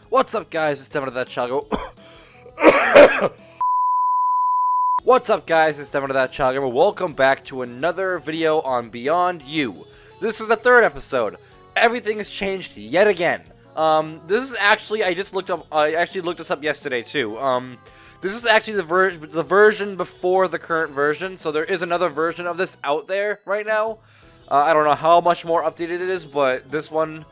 What's up, guys? It's Devin of That Chago. What's up, guys? It's Devin of That Chago. Welcome back to another video on Beyond You. This is the third episode. Everything has changed yet again. This is actually, I actually looked this up yesterday too. This is actually the version before the current version, so there is another version of this out there right now. I don't know how much more updated it is, but this one,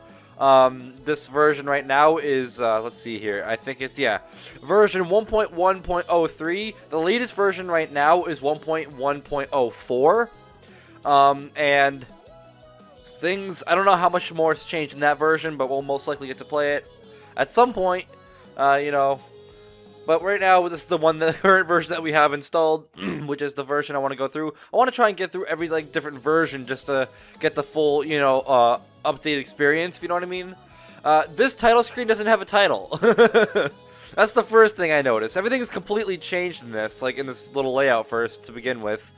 this version right now is, let's see here, I think it's, yeah, version 1.1.03. The latest version right now is 1.1.04, and things, I don't know how much more has changed in that version, but we'll most likely get to play it at some point, you know. But right now, this is the current version that we have installed, which is the version I want to go through. I want to try and get through every different version just to get the full, you know, updated experience, if you know what I mean. This title screen doesn't have a title. That's the first thing I noticed. Everything is completely changed in this, like in this little layout first to begin with,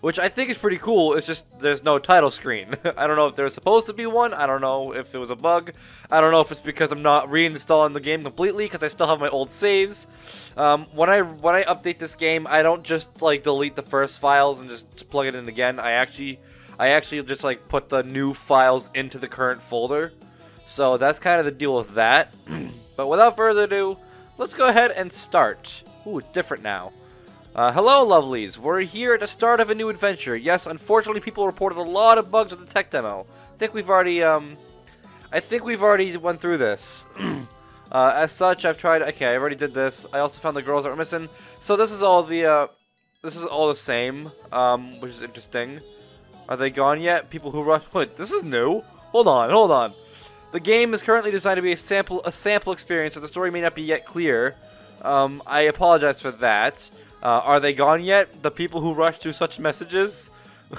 which I think is pretty cool. It's just there's no title screen. I don't know if there's supposed to be one. I don't know if it was a bug. I don't know if it's because I'm not reinstalling the game completely because I still have my old saves. When I update this game, I don't just like delete the first files and just plug it in again. I actually just like put the new files into the current folder. So that's kind of the deal with that. But without further ado, let's go ahead and start. Ooh, it's different now. Hello, lovelies. We're here at the start of a new adventure. Yes, unfortunately, people reported a lot of bugs with the tech demo. I think we've already went through this. As such, I've tried. Okay, I already did this. I also found the girls that were missing. So this is all the same, which is interesting. Are they gone yet? People who rush. Wait, this is new. Hold on. The game is currently designed to be a sample experience, so the story may not be yet clear. I apologize for that. Are they gone yet? The people who rush through such messages?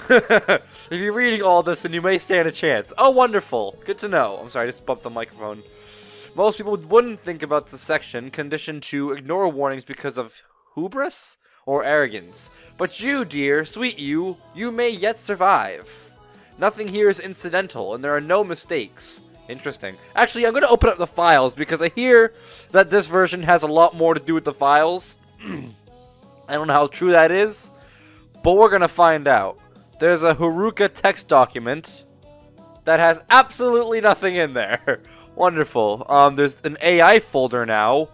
If you're reading all this, then you may stand a chance. Oh, wonderful. Good to know. I'm sorry, I just bumped the microphone. Most people wouldn't think about the section conditioned to ignore warnings because of hubris or arrogance. But you, dear, sweet you may yet survive. Nothing here is incidental, and there are no mistakes. Interesting. Actually, I'm going to open up the files because I hear that this version has a lot more to do with the files. I don't know how true that is, but we're going to find out. There's a Haruka text document that has absolutely nothing in there. Wonderful. There's an AI folder now,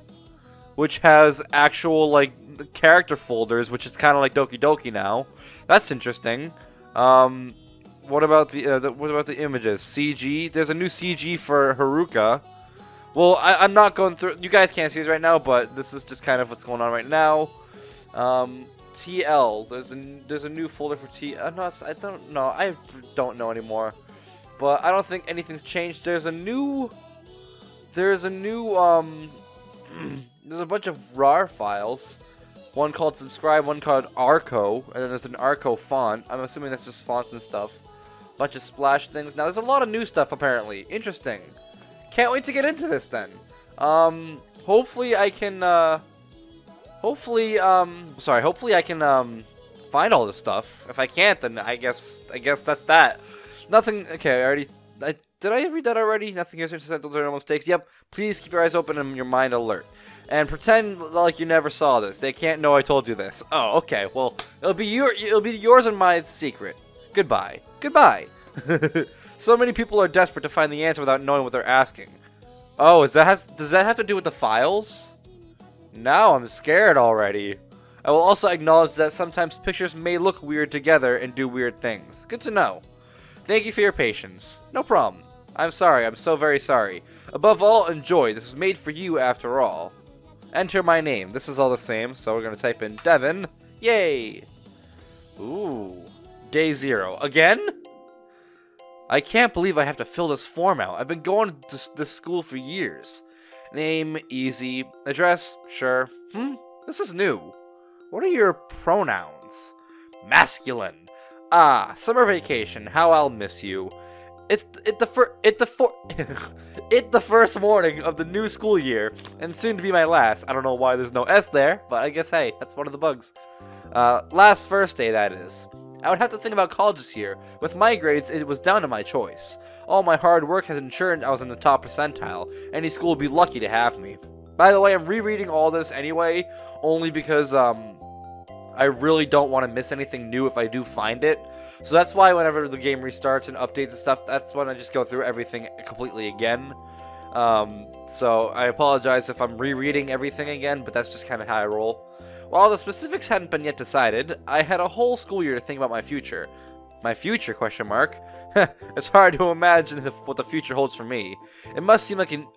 which has actual, like, character folders, which is kind of like Doki Doki now. That's interesting. What about the images? CG? There's a new CG for Haruka. Well, I'm not going through. You guys can't see this right now, but this is just kind of what's going on right now. TL. There's a new folder for T. I don't know. I don't know anymore. But I don't think anything's changed. There's a bunch of RAR files. One called subscribe, one called Arco, and then there's an Arco font. I'm assuming that's just fonts and stuff. Bunch of splash things. Now there's a lot of new stuff apparently. Interesting. Can't wait to get into this then. Hopefully I can find all this stuff. If I can't, then I guess that's that. Nothing. Okay, did I read that already? Nothing is incidental, there are no mistakes. Yep. Please keep your eyes open and your mind alert. And pretend like you never saw this. They can't know I told you this. Oh, okay. Well, it'll be yours and my secret. Goodbye. Goodbye. So many people are desperate to find the answer without knowing what they're asking. Oh, does that have to do with the files? Now I'm scared already. I will also acknowledge that sometimes pictures may look weird together and do weird things. Good to know. Thank you for your patience. No problem. I'm sorry. I'm so very sorry. Above all, enjoy. This was made for you after all. Enter my name. This is all the same, so we're going to type in Devin. Yay! Ooh. Day 0. Again? I can't believe I have to fill this form out. I've been going to this school for years. Name, easy. Address, sure. This is new. What are your pronouns? Masculine. Ah, summer vacation. How I'll miss you. It's the first morning of the new school year, and soon to be my last. I don't know why there's no S there, but I guess, hey, that's one of the bugs. Last first day, that is. I would have to think about college this year. With my grades, it was down to my choice. All my hard work has ensured I was in the top percentile. Any school would be lucky to have me. By the way, I'm rereading all this anyway, only because, I really don't want to miss anything new if I do find it. So that's why whenever the game restarts and updates and stuff, that's when I just go through everything completely again. So I apologize if I'm rereading everything again, but that's just kind of how I roll. While the specifics hadn't been yet decided, I had a whole school year to think about my future. My future, question mark? It's hard to imagine what the future holds for me. I must seem like an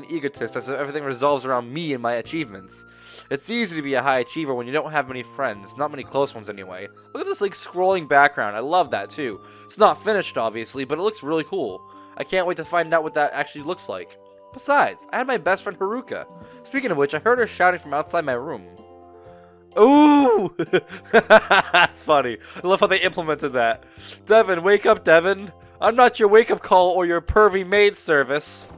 egotist, as if everything revolves around me and my achievements. It's easy to be a high achiever when you don't have many friends, not many close ones anyway. Look at this like scrolling background, I love that too. It's not finished obviously, but it looks really cool. I can't wait to find out what that actually looks like. Besides, I had my best friend Haruka. Speaking of which, I heard her shouting from outside my room. Ooh! That's funny. I love how they implemented that. Devin, wake up, Devin. I'm not your wake-up call or your pervy maid service.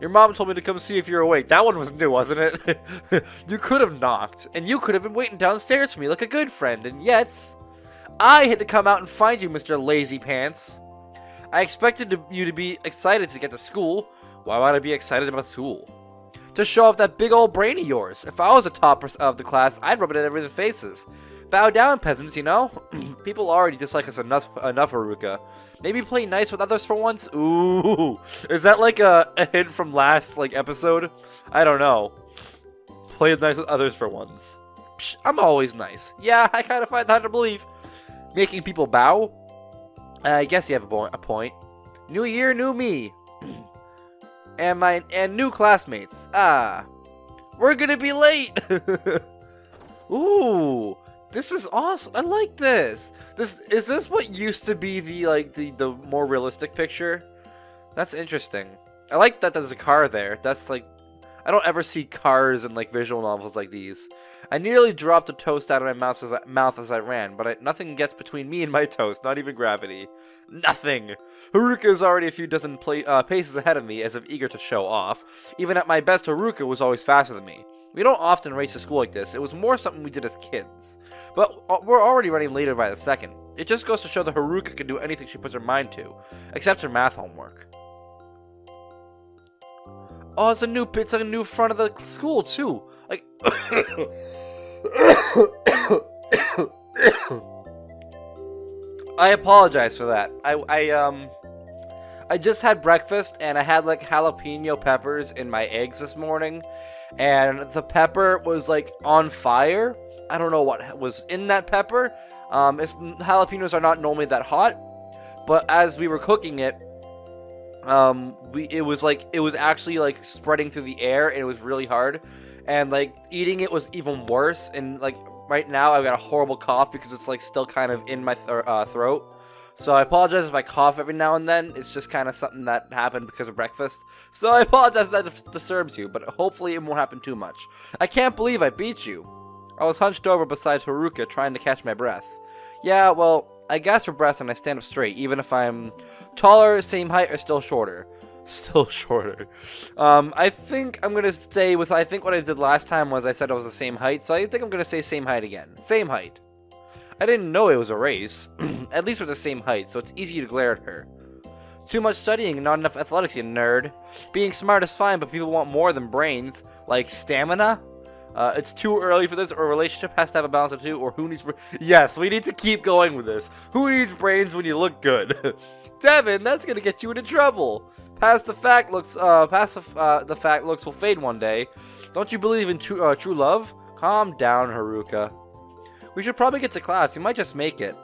Your mom told me to come see if you're awake. That one was new, wasn't it? You could have knocked, and you could have been waiting downstairs for me like a good friend, and yet I had to come out and find you, Mr. Lazy Pants. I expected you to be excited to get to school. Why would I be excited about school? To show off that big old brain of yours. If I was a top of the class, I'd rub it in everyone's faces. Bow down, peasants, you know? People already dislike us enough, Haruka. Maybe play nice with others for once? Ooh. Is that like a hint from last episode? I don't know. Play nice with others for once. Psh, I'm always nice. Yeah, I kind of find that hard to believe. Making people bow? I guess you have a point. New year, new me. And new classmates. Ah, we're gonna be late. Ooh, this is awesome. I like this. Is this what used to be the more realistic picture? That's interesting. I like that there's a car there. That's like, I don't ever see cars in visual novels like these. I nearly dropped a toast out of my mouth as I ran, but nothing gets between me and my toast, not even gravity. Nothing! Haruka is already a few dozen paces ahead of me, as if eager to show off. Even at my best, Haruka was always faster than me. We don't often race to school like this. It was more something we did as kids. But we're already running later by the second. It just goes to show that Haruka can do anything she puts her mind to, except her math homework. Oh, it's like a new front of the school too. Like, I apologize for that. I just had breakfast and I had jalapeno peppers in my eggs this morning, and the pepper was on fire. I don't know what was in that pepper. Jalapenos are not normally that hot, but as we were cooking it, it was actually spreading through the air, and it was really hard, and eating it was even worse. And right now I've got a horrible cough because it's still kind of in my throat. So I apologize if I cough every now and then. It's just kind of something that happened because of breakfast. So I apologize if that disturbs you, but hopefully it won't happen too much. I can't believe I beat you. I was hunched over beside Haruka trying to catch my breath. Yeah, well, I gasp for breath and I stand up straight, even if I'm taller, same height, or still shorter. Still shorter. I think I'm going to stay with, I think what I did last time was I said I was the same height, so I think I'm going to say same height again. Same height. I didn't know it was a race. At least we're the same height, so it's easy to glare at her. Too much studying and not enough athletics, you nerd. Being smart is fine, but people want more than brains. Like stamina? It's too early for this, or a relationship has to have a balance of two, or who needs... Yes, we need to keep going with this. Who needs brains when you look good? Devin, that's gonna get you into trouble. The fact looks will fade one day. Don't you believe in true love? Calm down, Haruka. We should probably get to class. You might just make it.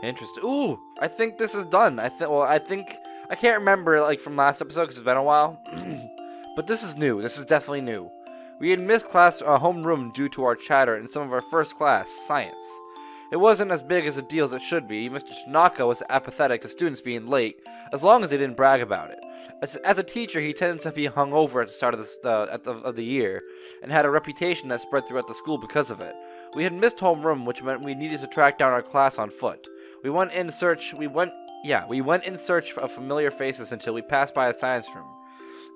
Interesting. Ooh, I think this is done. I can't remember from last episode because it's been a while. But this is new. This is definitely new. We had missed class homeroom due to our chatter in some of our first class, science. It wasn't as big as a deal as it should be. Mr. Tanaka was apathetic to students being late, as long as they didn't brag about it. As a teacher, he tended to be hungover at the start of the year, and had a reputation that spread throughout the school because of it. We had missed homeroom, which meant we needed to track down our class on foot. We went in search of familiar faces until we passed by a science room.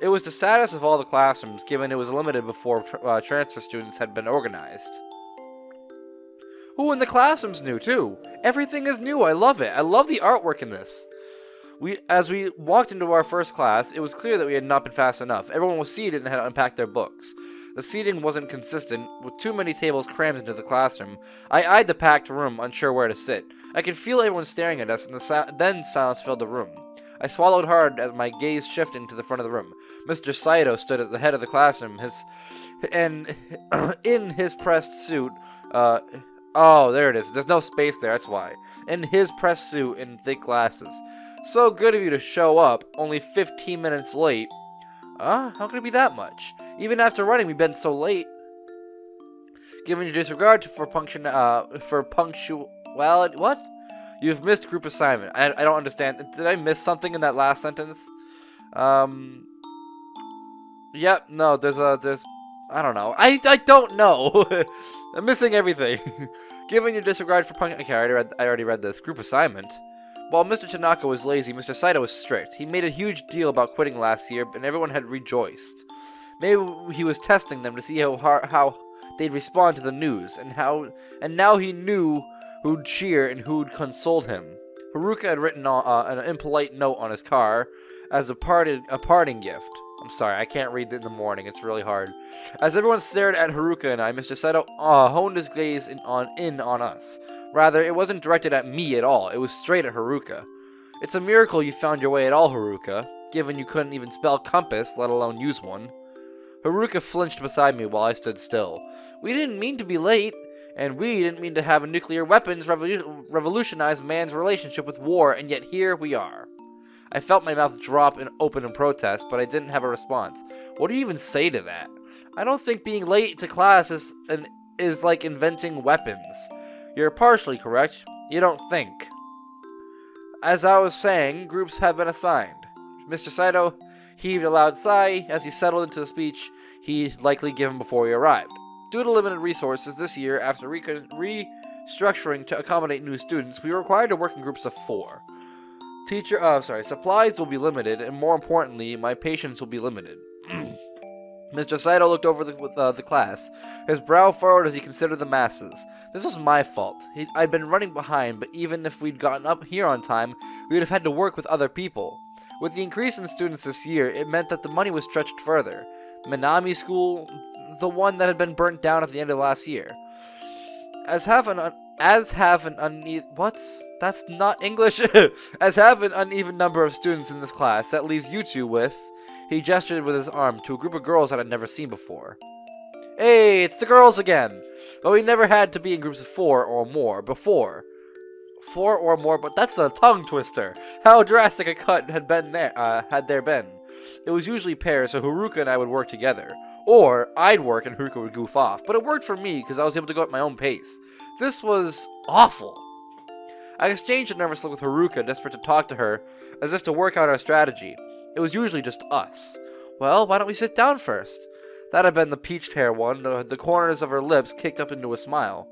It was the saddest of all the classrooms, given it was limited before transfer students had been organized. Ooh, and the classroom's new, too. Everything is new. I love it. I love the artwork in this. As we walked into our first class, it was clear that we had not been fast enough. Everyone was seated and had unpacked their books. The seating wasn't consistent, with too many tables crammed into the classroom. I eyed the packed room, unsure where to sit. I could feel everyone staring at us, and then silence filled the room. I swallowed hard as my gaze shifted to the front of the room. Mr. Saito stood at the head of the classroom, in his pressed suit. Oh, there it is. There's no space there, that's why. In his pressed suit and thick glasses. So good of you to show up, only 15 minutes late. How could it be that much? Even after running, we've been so late. Given your disregard for punctuality, what? You've missed group assignment. I don't understand. Did I miss something in that last sentence? Yep, no, there's, I don't know. I don't know. I'm missing everything. Given your disregard for okay, I already read this. Group assignment. While Mr. Tanaka was lazy, Mr. Saito was strict. He made a huge deal about quitting last year, and everyone had rejoiced. Maybe he was testing them to see how they'd respond to the news, and now he knew who'd cheer and who'd console him. Haruka had written an impolite note on his car as a parting gift. I'm sorry, I can't read it in the morning. It's really hard. As everyone stared at Haruka and I, Mr. Saito honed his gaze in on us. Rather, it wasn't directed at me at all. It was straight at Haruka. It's a miracle you found your way at all, Haruka, given you couldn't even spell compass, let alone use one. Haruka flinched beside me while I stood still. We didn't mean to be late, and we didn't mean to have nuclear weapons revolutionize man's relationship with war, and yet here we are. I felt my mouth drop and open in protest, but I didn't have a response. What do you even say to that? I don't think being late to class is like inventing weapons. You're partially correct. You don't think. As I was saying, groups have been assigned. Mr. Saito heaved a loud sigh as he settled into the speech he'd likely given before he arrived. Due to limited resources this year, after restructuring to accommodate new students, we were required to work in groups of 4. Supplies will be limited, and more importantly, my patience will be limited. Mr. Saito looked over the class, his brow furrowed as he considered the masses. This was my fault. I'd been running behind, but even if we'd gotten up here on time, we would have had to work with other people. With the increase in students this year, it meant that the money was stretched further. Minami School, the one that had been burnt down at the end of last year. As have an uneven number of students in this class, that leaves you two with... He gestured with his arm to a group of girls that I'd never seen before. Hey, it's the girls again! But we never had to be in groups of 4 or more before. 4 or more, but that's a tongue twister. How drastic a cut had there been. It was usually pairs, so Haruka and I would work together. Or, I'd work and Haruka would goof off. But it worked for me, because I was able to go at my own pace. This was awful. I exchanged a nervous look with Haruka, desperate to talk to her, as if to work out our strategy. It was usually just us. Well, why don't we sit down first? That had been the peached hair one, the corners of her lips kicked up into a smile.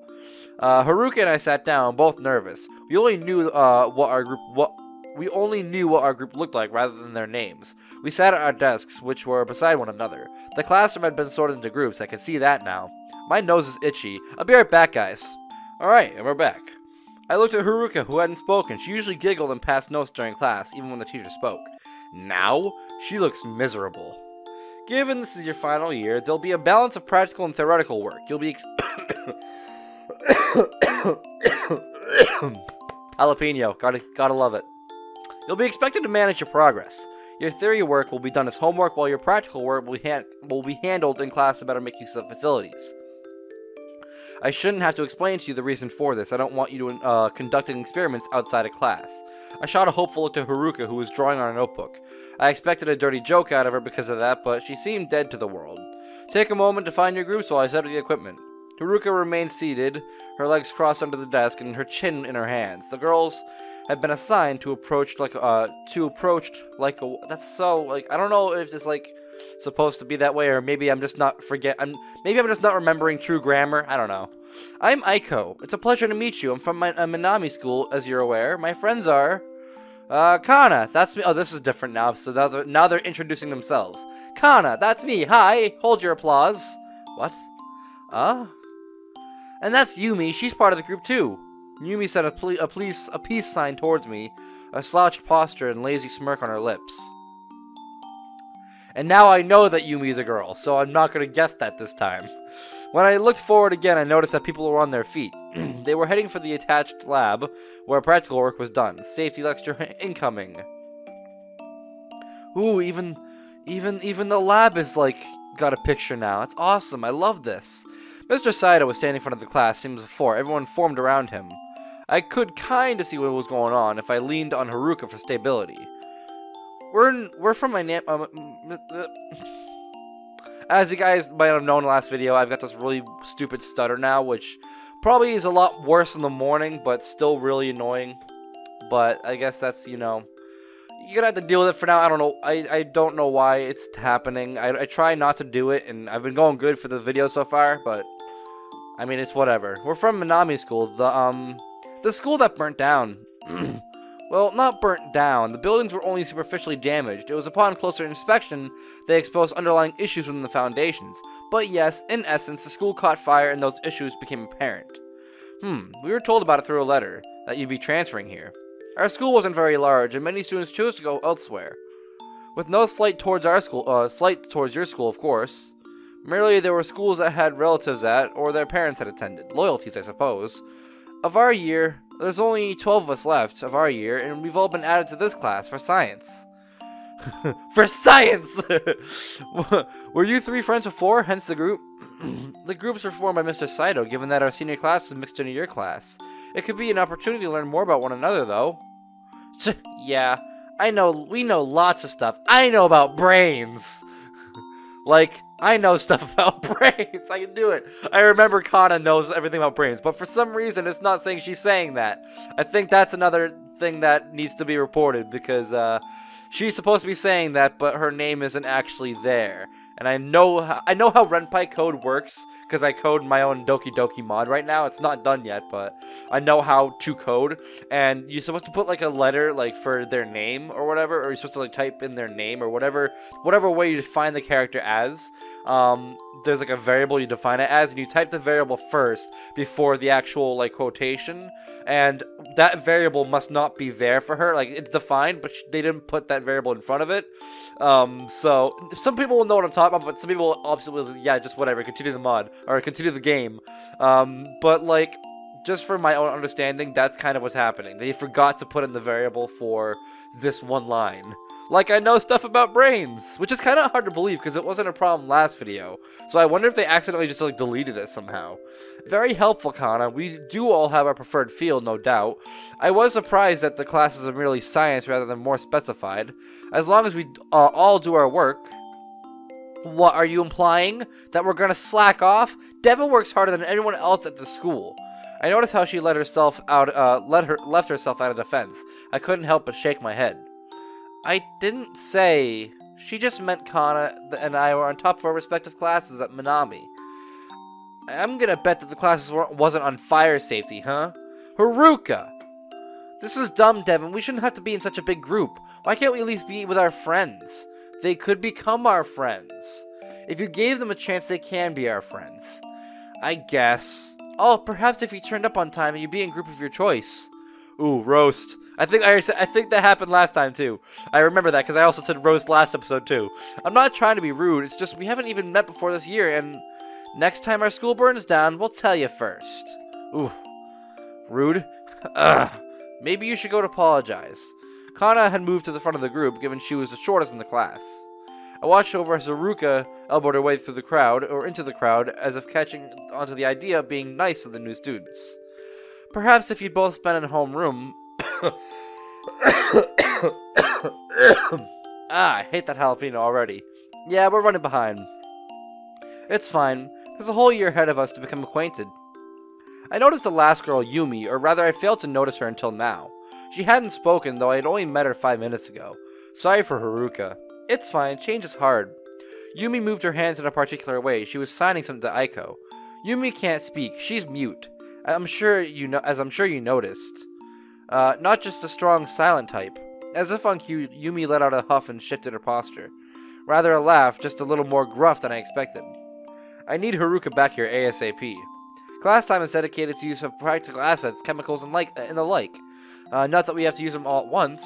Haruka and I sat down, both nervous. We only knew what our group looked like rather than their names. We sat at our desks, which were beside one another. The classroom had been sorted into groups, I could see that now. My nose is itchy. I'll be right back, guys. Alright, and we're back. I looked at Haruka, who hadn't spoken. She usually giggled and passed notes during class, even when the teacher spoke. Now, she looks miserable. Given this is your final year, there'll be a balance of practical and theoretical work. You'll be jalapeno, gotta love it. You'll be expected to manage your progress. Your theory work will be done as homework, while your practical work will be handled in class to better make use of facilities. I shouldn't have to explain to you the reason for this. I don't want you to conducting experiments outside of class. I shot a hopeful look to Haruka, who was drawing on a notebook. I expected a dirty joke out of her because of that, but she seemed dead to the world. Take a moment to find your groups while I set up the equipment. Haruka remained seated, her legs crossed under the desk and her chin in her hands. The girls had been assigned to approach like that's so, like, I don't know if it's, like, supposed to be that way, or maybe I'm just not remembering true grammar. I don't know. I'm Aiko. It's a pleasure to meet you. I'm from Minami School, as you're aware. My friends are... Kana, that's me. Oh, this is different now, so now they're introducing themselves. Kana, that's me. Hi, hold your applause. What? And that's Yumi. She's part of the group too. Yumi said a peace sign towards me, a slouched posture and lazy smirk on her lips. And now I know that Yumi's a girl, so I'm not going to guess that this time. When I looked forward again, I noticed that people were on their feet. They were heading for the attached lab, where practical work was done. Safety lecture incoming. Ooh, even the lab is, like, got a picture now. It's awesome. I love this. Mr. Saito was standing in front of the class, same as before. Everyone formed around him. I could kind of see what was going on if I leaned on Haruka for stability. We're from my As you guys might have known in the last video, I've got this really stupid stutter now, which probably is a lot worse in the morning, but still really annoying. But I guess that's, you know, you're gonna have to deal with it for now. I don't know. I don't know why it's happening. I try not to do it, and I've been going good for the video so far, but I mean, it's whatever. We're from Minami School, the school that burnt down. Well, not burnt down. The buildings were only superficially damaged. It was upon closer inspection they exposed underlying issues within the foundations. But yes, in essence, the school caught fire and those issues became apparent. We were told about it through a letter, that you'd be transferring here. Our school wasn't very large, and many students chose to go elsewhere. With no slight towards our school, slight towards your school, of course. Merely there were schools that had relatives at, or their parents had attended. Loyalties, I suppose. Of our year, there's only 12 of us left of our year, and we've all been added to this class for science. For science! Were you three friends before, hence the group? The groups were formed by Mr. Saito, given that our senior class is mixed into your class. It could be an opportunity to learn more about one another, though. Yeah, I know, we know lots of stuff. I know about brains! Like, I know stuff about brains. I can do it. I remember Kana knows everything about brains, but for some reason it's not saying she's saying that. I think that's another thing that needs to be reported, because she's supposed to be saying that, but her name isn't actually there. And I know how Renpai code works, because I code my own Doki Doki mod right now. It's not done yet, but I know how to code. And you're supposed to put like a letter like for their name or whatever, or you're supposed to like type in their name or whatever way you define the character as. There's like a variable you define it as, and you type the variable first before the actual like quotation, and that variable must not be there for her. Like, it's defined, but they didn't put that variable in front of it. So some people will know what I'm talking about, but some people obviously will, yeah, just whatever, continue the mod or continue the game. But like, just for my own understanding, that's kind of what's happening. They forgot to put in the variable for this one line. Like, I know stuff about brains, which is kind of hard to believe because it wasn't a problem last video. So I wonder if they accidentally just like deleted it somehow. Very helpful, Kana. We do all have our preferred field, no doubt. I was surprised that the classes are merely science rather than more specified. As long as we all do our work. What are you implying? That we're gonna slack off? Devin works harder than anyone else at the school. I noticed how she left herself out of defense. I couldn't help but shake my head. I didn't say. She just meant Kana and I were on top of our respective classes at Minami. I'm gonna bet that the classes wasn't on fire safety, huh? Haruka! This is dumb, Devin. We shouldn't have to be in such a big group. Why can't we at least be with our friends? They could become our friends. If you gave them a chance, they can be our friends. I guess. Oh, perhaps if you turned up on time and you'd be in a group of your choice. Ooh, roast. I think that happened last time too. I remember that because I also said roast last episode too. I'm not trying to be rude. It's just we haven't even met before this year, and next time our school burns down, we'll tell you first. Ooh, rude. Ugh. Maybe you should go to apologize. Kana had moved to the front of the group, given she was the shortest in the class. I watched over as Haruka elbowed her way through the crowd, or into the crowd, as if catching onto the idea of being nice to the new students. Perhaps if you'd both been in homeroom. I hate that jalapeno already. Yeah, we're running behind. It's fine. There's a whole year ahead of us to become acquainted. I noticed the last girl, Yumi, or rather I failed to notice her until now. She hadn't spoken, though I had only met her 5 minutes ago. Sorry for Haruka. It's fine, change is hard. Yumi moved her hands in a particular way. She was signing something to Aiko. Yumi can't speak. She's mute. As I'm sure you noticed. Not just a strong, silent type. As if on cue, Yumi let out a huff and shifted her posture. Rather a laugh, just a little more gruff than I expected. I need Haruka back here ASAP. Class time is dedicated to use of practical assets, chemicals, and the like. Not that we have to use them all at once.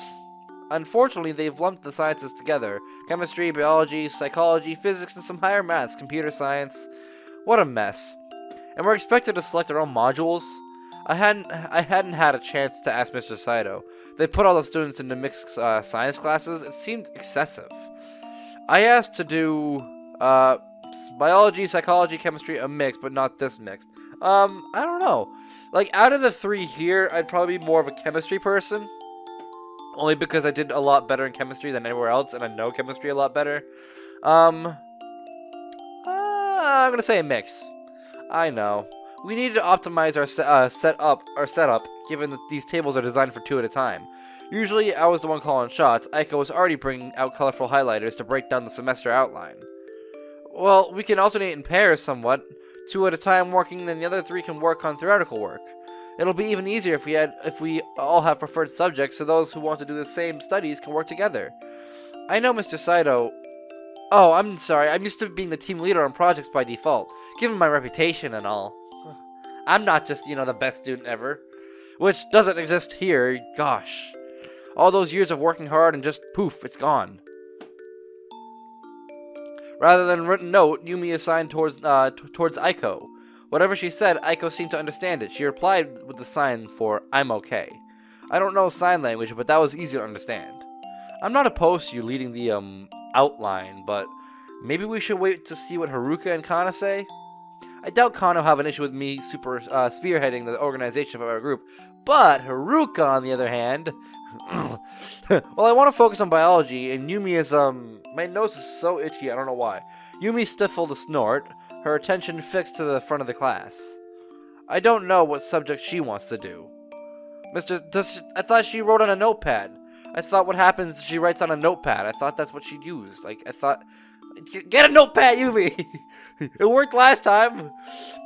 Unfortunately, they've lumped the sciences together. Chemistry, biology, psychology, physics, and some higher maths, computer science. What a mess. And we're expected to select our own modules? I hadn't had a chance to ask Mr. Saito. They put all the students into mixed science classes. It seemed excessive. I asked to do biology, psychology, chemistry, a mix, but not this mixed. I don't know. Like, out of the 3 here, I'd probably be more of a chemistry person. Only because I did a lot better in chemistry than anywhere else, and I know chemistry a lot better. I'm gonna say a mix. I know. We needed to optimize our setup, given that these tables are designed for 2 at a time. Usually, I was the one calling shots. Aiko was already bringing out colorful highlighters to break down the semester outline. Well, we can alternate in pairs somewhat. 2 at a time working, then the other 3 can work on theoretical work. It'll be even easier if we all have preferred subjects, so those who want to do the same studies can work together. I know, Mr. Saito. Oh, I'm sorry. I'm used to being the team leader on projects by default, given my reputation and all. I'm not just, the best student ever. Which doesn't exist here. Gosh. All those years of working hard and just poof, it's gone. Rather than a written note, Yumi assigned towards Aiko. Whatever she said, Aiko seemed to understand it. She replied with the sign for I'm okay. I don't know sign language, but that was easy to understand. I'm not opposed to you leading the outline, but maybe we should wait to see what Haruka and Kana say? I doubt Kana will have an issue with me spearheading the organization of our group, but Haruka, on the other hand... Well, I want to focus on biology, and Yumi is, my nose is so itchy, I don't know why. Yumi stifled a snort, her attention fixed to the front of the class. I don't know what subject she wants to do. I thought she wrote on a notepad. I thought what happens is she writes on a notepad. I thought that's what she used. I thought... Get a notepad, Yumi! It worked last time!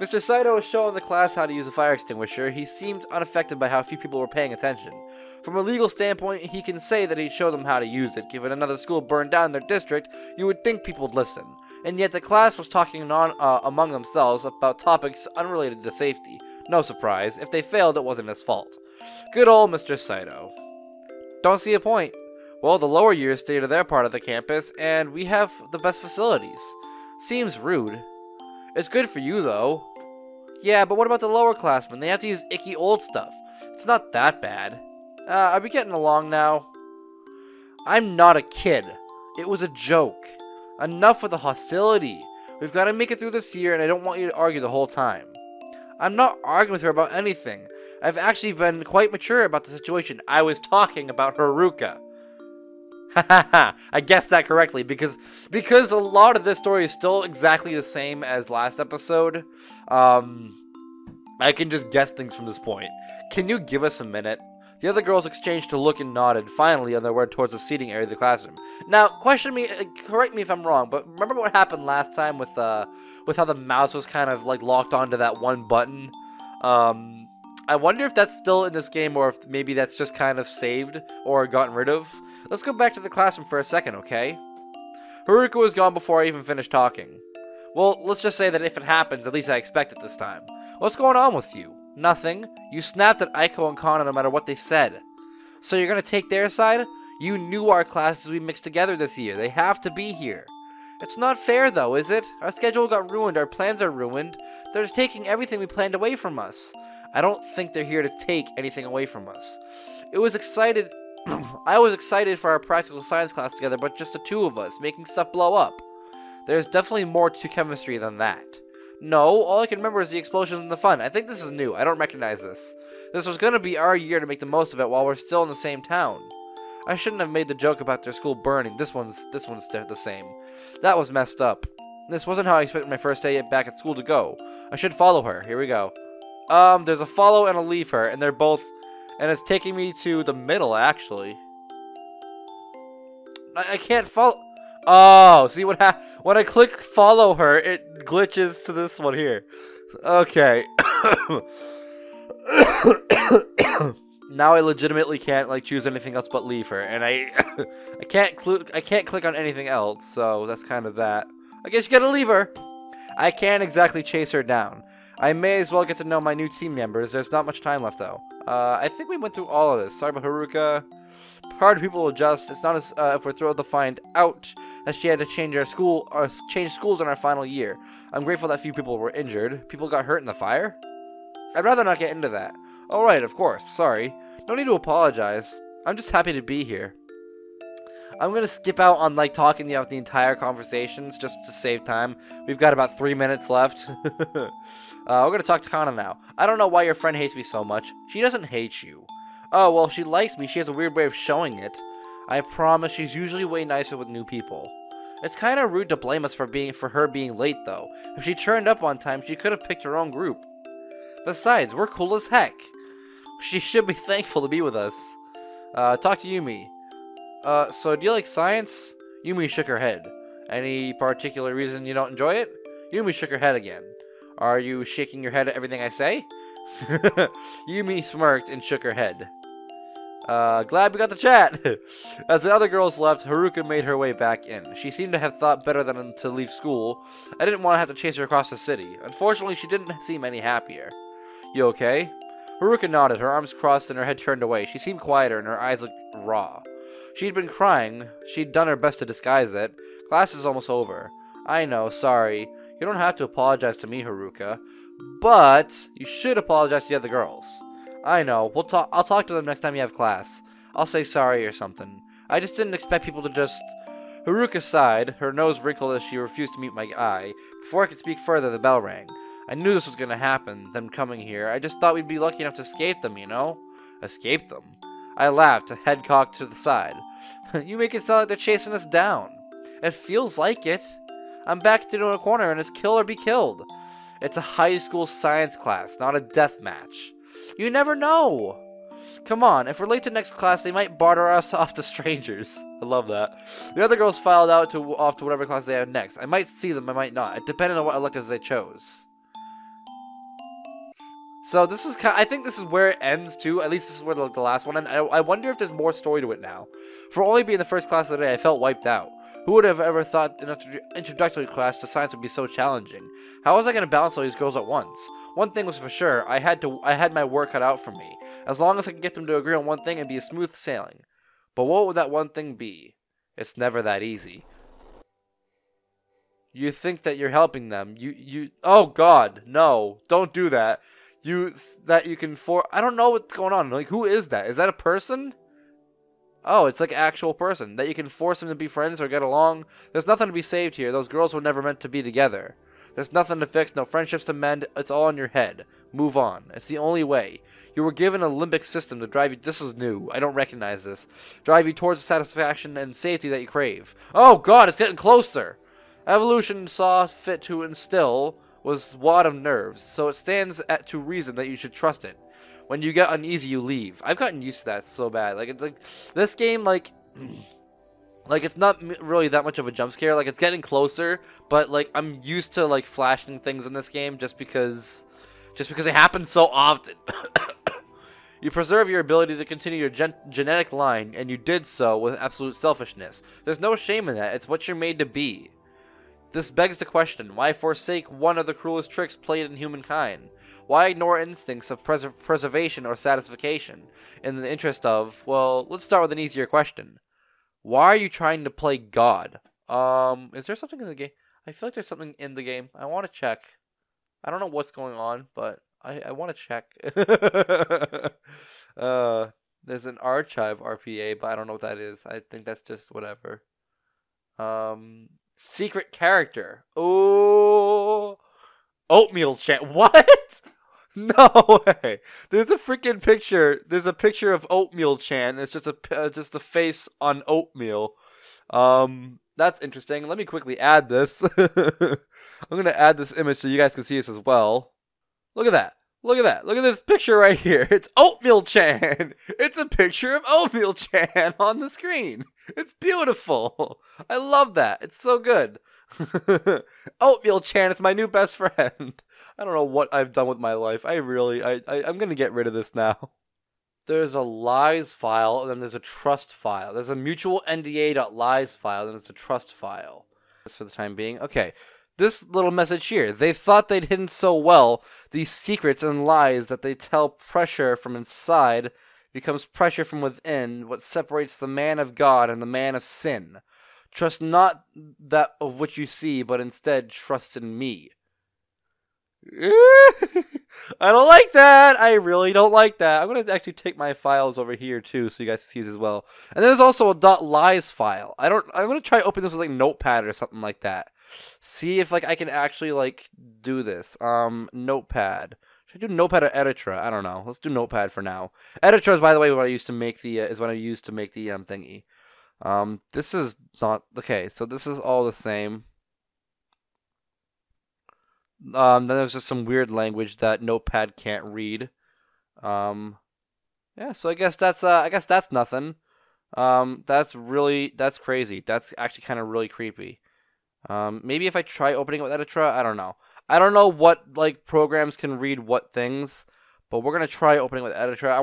Mr. Saito was showing the class how to use a fire extinguisher. He seemed unaffected by how few people were paying attention. From a legal standpoint, he can say that he showed them how to use it. Given another school burned down in their district, you would think people would listen. And yet the class was talking among themselves about topics unrelated to safety. No surprise. If they failed, it wasn't his fault. Good old Mr. Saito. Don't see a point. Well, the lower years stay to their part of the campus, and we have the best facilities. Seems rude. It's good for you, though. Yeah, but what about the lower classmen? They have to use icky old stuff. It's not that bad. Are we getting along now? I'm not a kid. It was a joke. Enough with the hostility. We've got to make it through this year, and I don't want you to argue the whole time. I'm not arguing with her about anything. I've actually been quite mature about the situation. I was talking about Haruka. Hahaha, I guessed that correctly, because a lot of this story is still exactly the same as last episode. I can just guess things from this point. Can you give us a minute? The other girls exchanged a look and nodded, finally on their way towards the seating area of the classroom. Now, correct me if I'm wrong, but remember what happened last time with how the mouse was kind of like locked onto that one button? I wonder if that's still in this game, or if maybe that's just kind of saved or gotten rid of. Let's go back to the classroom for a second, okay? Haruka was gone before I even finished talking. Well, let's just say that if it happens, at least I expect it this time. What's going on with you? Nothing. You snapped at Aiko and Kana no matter what they said. So you're gonna take their side? You knew our classes we mixed together this year. They have to be here. It's not fair though, is it? Our schedule got ruined, our plans are ruined. They're taking everything we planned away from us. I don't think they're here to take anything away from us. I was excited for our practical science class together, but just the 2 of us, making stuff blow up. There's definitely more to chemistry than that. No, all I can remember is the explosions and the fun. I think this is new. I don't recognize this. This was going to be our year to make the most of it while we're still in the same town. I shouldn't have made the joke about their school burning. This one's the same. That was messed up. This wasn't how I expected my first day back at school to go. I should follow her. Here we go. There's a follow and a leave her, and they're both... And it's taking me to the middle, actually. I can't follow... Oh, see what happened? When I click follow her, it glitches to this one here. Okay. Now I legitimately can't like choose anything else but leave her, and I can't click on anything else, so that's kind of that. I guess you gotta leave her. I can't exactly chase her down. I may as well get to know my new team members. There's not much time left, though. I think we went through all of this. Sorry about Haruka. Hard people will adjust. It's not as if we're thrilled to find out that she had to change change schools in our final year. I'm grateful that few people were injured. People got hurt in the fire? I'd rather not get into that. Oh, right, of course. Sorry. No need to apologize. I'm just happy to be here. I'm gonna skip out on, like, talking about the entire conversations just to save time. We've got about 3 minutes left. We're gonna talk to Kana now. I don't know why your friend hates me so much. She doesn't hate you. Oh, well, she likes me. She has a weird way of showing it. I promise she's usually way nicer with new people. It's kind of rude to blame us for her being late, though. If she turned up on time, she could have picked her own group. Besides, we're cool as heck. She should be thankful to be with us. Talk to Yumi. So do you like science? Yumi shook her head. Any particular reason you don't enjoy it? Yumi shook her head again. Are you shaking your head at everything I say? Yumi smirked and shook her head. Glad we got to chat. As the other girls left, Haruka made her way back in. She seemed to have thought better than to leave school. I didn't want to have to chase her across the city. Unfortunately, she didn't seem any happier. You okay? Haruka nodded, her arms crossed and her head turned away. She seemed quieter and her eyes looked raw. She'd been crying. She'd done her best to disguise it. Class is almost over. I know, sorry. You don't have to apologize to me, Haruka. But you should apologize to the other girls. I know. I'll talk to them next time you have class. I'll say sorry or something. I just didn't expect people to just... Haruka sighed, her nose wrinkled as she refused to meet my eye. Before I could speak further, the bell rang. I knew this was going to happen, them coming here. I just thought we'd be lucky enough to escape them, you know? Escape them? I laughed, head cocked to the side. You make it sound like they're chasing us down. It feels like it. I'm backed into a corner and it's kill or be killed. It's a high school science class, not a death match. You never know. Come on, if we're late to next class, they might barter us off to strangers. I love that. The other girls filed out off to whatever class they had next. I might see them, I might not. It depended on what electives they chose. So this is I think this is where it ends too. At least this is where the last one ends. I wonder if there's more story to it now. For only being the first class of the day, I felt wiped out. Who would have ever thought an introductory class to science would be so challenging? How was I going to balance all these girls at once? One thing was for sure, I had my work cut out for me. As long as I could get them to agree on one thing, it'd be a smooth sailing. But what would that one thing be? It's never that easy. You think that you're helping them. Oh God, no, don't do that. You can I don't know what's going on. Like, who is that? Is that a person? Oh, it's like an actual person. That you can force them to be friends or get along. There's nothing to be saved here. Those girls were never meant to be together. There's nothing to fix, no friendships to mend. It's all in your head. Move on. It's the only way. You were given a limbic system to drive you. This is new. I don't recognize this. Drive you towards the satisfaction and safety that you crave. Oh God, it's getting closer. Evolution saw fit to instill was wad of nerves, so it stands to reason that you should trust it. When you get uneasy, you leave. I've gotten used to that so bad. Like, it's like this game, like it's not really that much of a jump scare. Like, it's getting closer, but like I'm used to like flashing things in this game just because it happens so often. You preserve your ability to continue your genetic line, and you did so with absolute selfishness. There's no shame in that. It's what you're made to be. This begs the question, why forsake one of the cruelest tricks played in humankind? Why ignore instincts of preservation or satisfaction in the interest of, well, let's start with an easier question. Why are you trying to play God? Is there something in the game? I feel like there's something in the game. I want to check. I don't know what's going on, but I want to check. There's an archive RPA, but I don't know what that is. I think that's just whatever. Secret character. Oh, oatmeal chant. What? No way. There's a freaking picture. There's a picture of oatmeal chant. It's just a face on oatmeal. That's interesting. Let me quickly add this. I'm gonna add this image so you guys can see this as well. Look at that. Look at that. Look at this picture right here. It's Oatmeal Chan. It's a picture of Oatmeal Chan on the screen. It's beautiful. I love that. It's so good. Oatmeal Chan is my new best friend. I don't know what I've done with my life. I'm going to get rid of this now. There's a lies file, and then there's a trust file. There's a mutual NDA.lies file, and there's a trust file. That's for the time being. Okay. this little message here. They thought they'd hidden so well these secrets and lies that they tell pressure from inside becomes pressure from within, what separates the man of God and the man of sin. Trust not that of which you see, but instead trust in me. I don't like that. I really don't like that. I'm going to actually take my files over here too so you guys can see this as well. And there's also a .lies file. I'm going to try opening this with like Notepad or something like that. See if like I can actually like do this. Notepad. Should I do Notepad or Editra? I don't know. Let's do Notepad for now. Editra is, by the way, what I used to make the thingy. This is not okay. So this is all the same. Then there's just some weird language that Notepad can't read. Yeah, so I guess that's nothing. That's crazy. That's actually kind of really creepy. Maybe if I try opening it with Editra, I don't know. I don't know what like programs can read what things, but we're gonna try opening with Editra.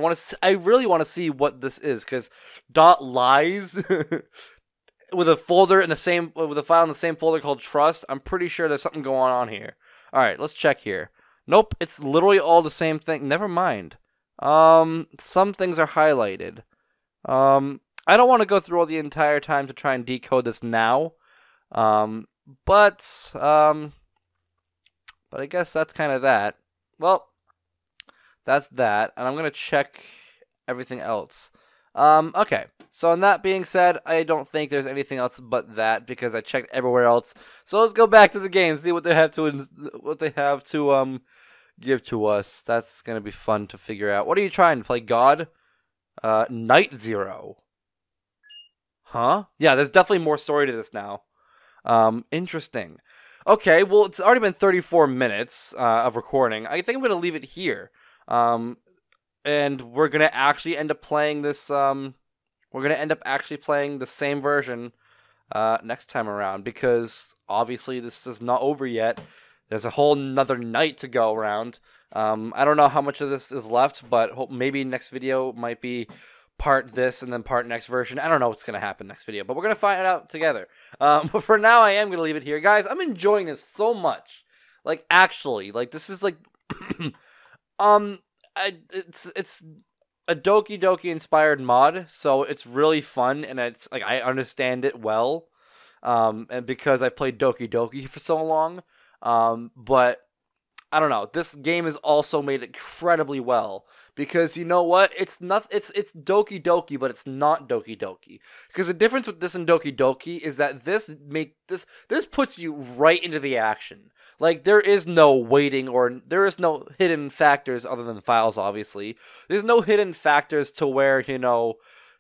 I really want to see what this is, because .lies with a folder in the same with a file in the same folder called trust. I'm pretty sure there's something going on here. All right, let's check here. Nope, it's literally all the same thing. Never mind. Some things are highlighted. I don't want to go through all the entire time to try and decode this now. But I guess that's kind of that. Well, that's that, and I'm gonna check everything else. Okay. So, on that being said, I don't think there's anything else but that, because I checked everywhere else. So let's go back to the game, see what they have to give to us. That's gonna be fun to figure out. What are you trying to play, God? Night Zero. Huh? Yeah, there's definitely more story to this now. Interesting. Okay, well, it's already been 34 minutes of recording. I think I'm gonna leave it here. And we're gonna actually end up playing this. We're gonna end up actually playing the same version next time around, because obviously this is not over yet. There's a whole nother night to go around. I don't know how much of this is left, but maybe next video might be part this and then part next version. I don't know what's gonna happen next video, but we're gonna find it out together. But for now, I am gonna leave it here, guys. I'm enjoying this so much. Like, actually, like, this is like, it's a Doki Doki inspired mod, so it's really fun, and it's like I understand it well, and because I played Doki Doki for so long, but I don't know. This game is also made incredibly well, because you know what? It's Doki Doki, but it's not Doki Doki. Because the difference with this and Doki Doki is that this puts you right into the action. Like, there is no waiting, or there is no hidden factors other than files, obviously. There's no hidden factors to where, you know,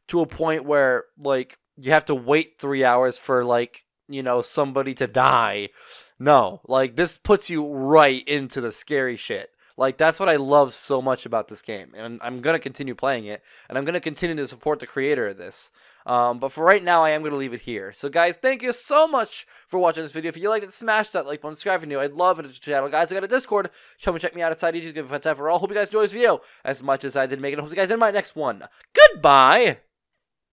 to a point where, like, you have to wait 3 hours for, like, you know, somebody to die. No, like, this puts you right into the scary shit. Like, that's what I love so much about this game, and I'm going to continue playing it, and I'm going to continue to support the creator of this. But for right now, I am going to leave it here. So, guys, thank you so much for watching this video. If you liked it, smash that like button, subscribe if you're new. I'd love it to channel. Guys, I got a Discord. Come and check me out outside YouTube. Give it a fun time for all. Hope you guys enjoyed this video as much as I did make it. Hope you guys in my next one. Goodbye!